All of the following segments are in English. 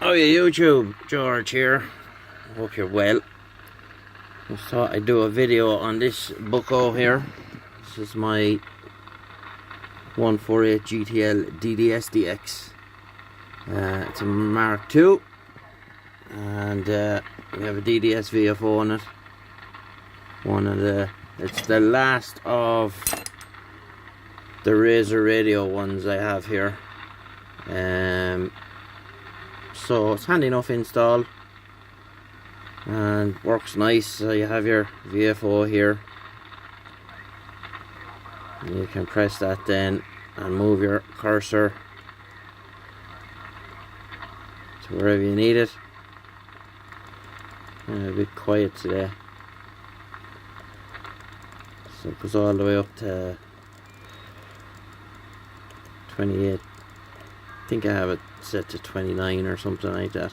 Oh yeah, YouTube, George here. Hope you're well. Just thought I'd do a video on this bucko here. This is my 148 GTL-DDS-DX. It's a Mark II, and we have a DDS VFO on it. It's the last of the Rayzor radio ones I have here. So it's handy enough install and works nice. So you have your VFO here, and you can press that then and move your cursor to wherever you need it. A bit quiet today, so it goes all the way up to 28. I think I have it set to 29 or something like that.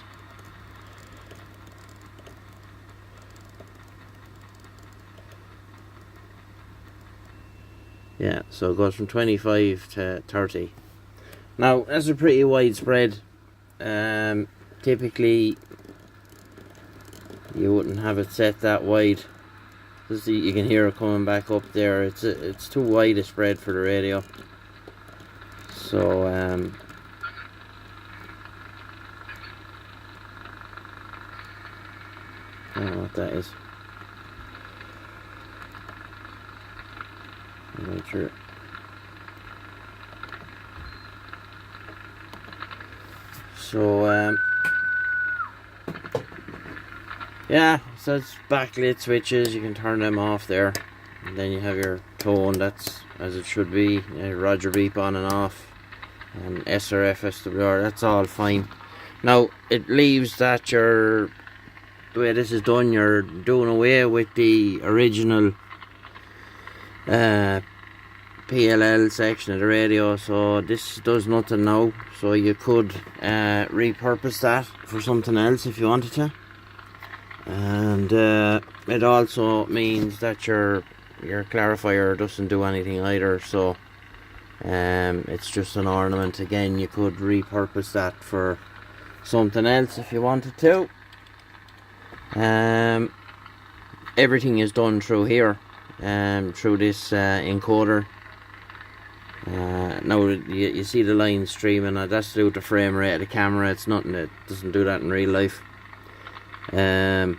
Yeah, so it goes from 25 to 30. Now that's a pretty widespread. Typically you wouldn't have it set that wide. You can hear it coming back up there. It's too wide a spread for the radio. So I don't know what that is. I'm not sure. So yeah, so it's backlit switches. You can turn them off there, and then you have your tone. That's as it should be. Roger beep on and off, and SRF, SWR. That's all fine. Now it leaves that the way this is done, you're doing away with the original PLL section of the radio, so this does nothing now. So you could repurpose that for something else if you wanted to, and it also means that your clarifier doesn't do anything either. So it's just an ornament. Again, you could repurpose that for something else if you wanted to. Everything is done through here, through this encoder. Now you see the line streaming. That's to do with the frame rate of the camera. It's nothing that doesn't do that in real life. So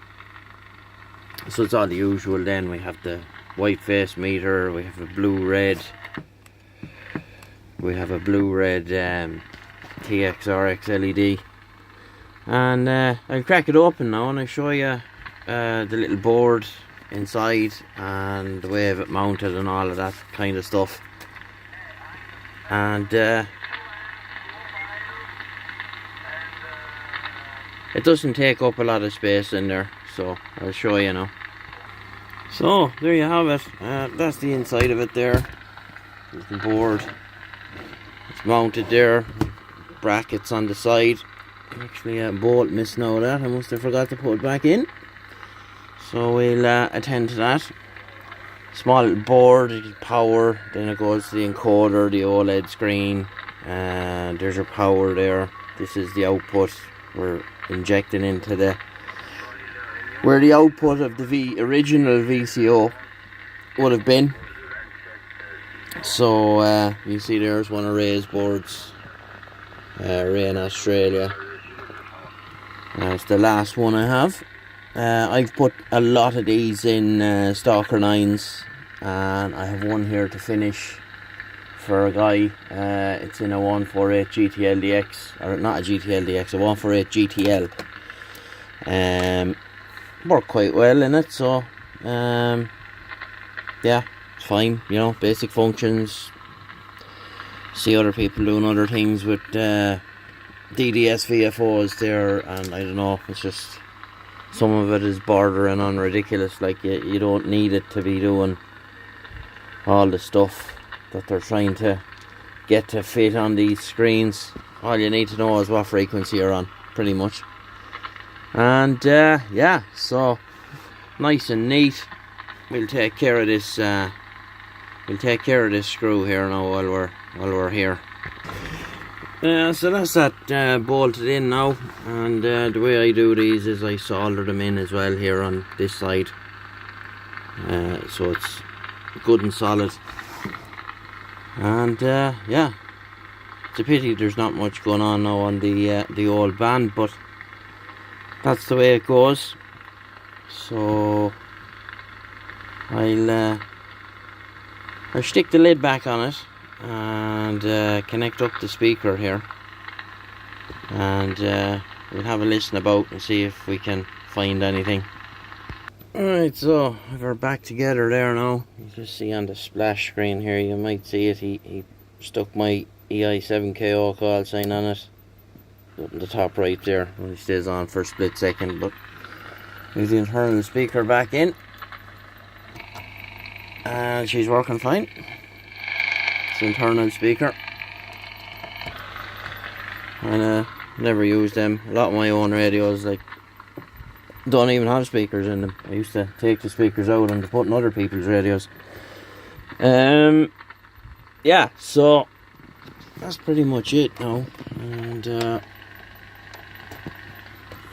it's all the usual. Then we have the white face meter. We have a blue-red. We have a blue-red TXRX LED. And I'll crack it open now and I'll show you the little board inside and the way of it mounted and all of that kind of stuff. And it doesn't take up a lot of space in there, so I'll show you now. So there you have it. That's the inside of it there. There's the board. It's mounted there. Brackets on the side. Actually a bolt missing out of that. I must have forgot to put it back in, so we'll attend to that. Small little board, power, then it goes to the encoder, the OLED screen, and there's your power there. This is the output we're injecting into where the output of the original VCO would have been. So you see there's one of Ray's boards, Ray in Australia. It's the last one I have. I've put a lot of these in Stalker 9s, and I have one here to finish for a guy. It's in a 148 GTL-DX, or not a GTL-DX, a 148 GTL. Worked quite well in it, so yeah, it's fine. You know, basic functions. See other people doing other things with DDS VFOs there, and I don't know, it's just some of it is bordering on ridiculous. Like you don't need it to be doing all the stuff that they're trying to get to fit on these screens. All you need to know is what frequency you're on, pretty much. And yeah, so nice and neat. We'll take care of this screw here now while we're here. So that's that bolted in now, and the way I do these is I solder them in as well here on this side, so it's good and solid. And yeah, it's a pity there's not much going on now on the old band, but that's the way it goes. So I'll stick the lid back on it and connect up the speaker here, and we'll have a listen about and see if we can find anything. Alright, so we're back together there now. You can see on the splash screen here, you might see it, he stuck my EI7KO call sign on it up in the top right there. Only stays on for a split second, but there's the internal speaker back in, and she's working fine. It's the internal speaker, and never use them. A lot of my own radios like don't even have speakers in them. I used to take the speakers out and put in other people's radios. Yeah, so that's pretty much it now, and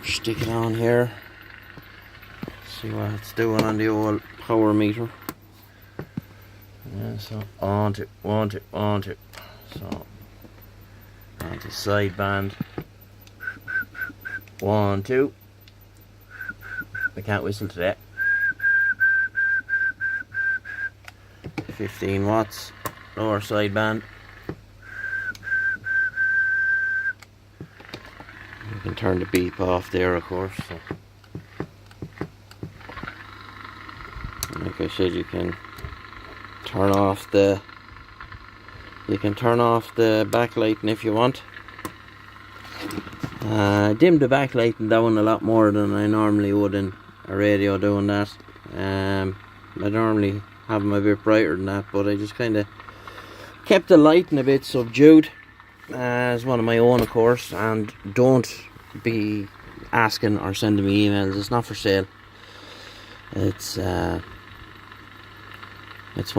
stick it on here, see what it's doing on the old power meter. Yeah, so on to, so on to sideband, 1, 2, I can't whistle today, 15 watts, lower sideband. You can turn the beep off there, of course. So, like I said, you can turn off the backlighting if you want. Dim the backlighting down a lot more than I normally would in a radio doing that. I normally have them a bit brighter than that, but I just kind of kept the lighting a bit subdued. As one of my own, of course, and don't be asking or sending me emails. It's not for sale. It's one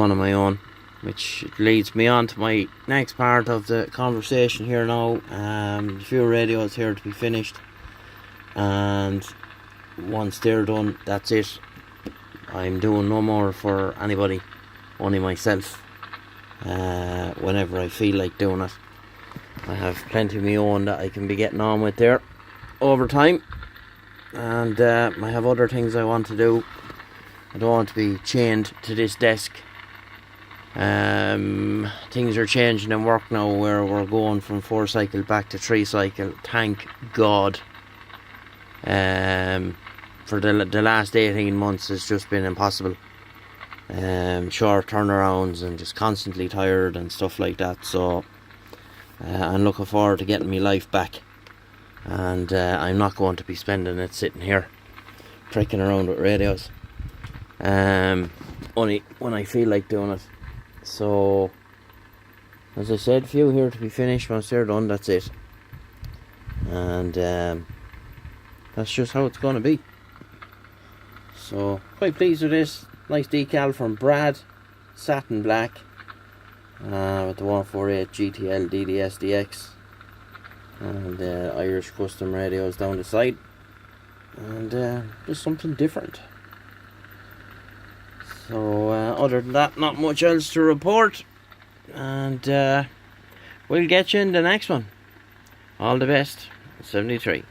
of my own, which leads me on to my next part of the conversation here now. A few radios here to be finished, and once they're done, that's it. I'm doing no more for anybody, only myself, whenever I feel like doing it. I have plenty of my own that I can be getting on with there over time, and I have other things I want to do. I don't want to be chained to this desk. Things are changing in work now, where we're going from 4-cycle back to 3-cycle. Thank God. For the last 18 months it's just been impossible. Short turnarounds and just constantly tired and stuff like that. So I'm looking forward to getting my life back, and I'm not going to be spending it sitting here pricking around with radios, only when I feel like doing it. So as I said, few here to be finished. Once they're done, that's it, and that's just how it's going to be. So quite pleased with this. Nice decal from Brad, satin black, with the 148 GTL-DDS-DX, and Irish custom radios down the side, and just something different. So other than that, not much else to report, and we'll get you in the next one. All the best. 73.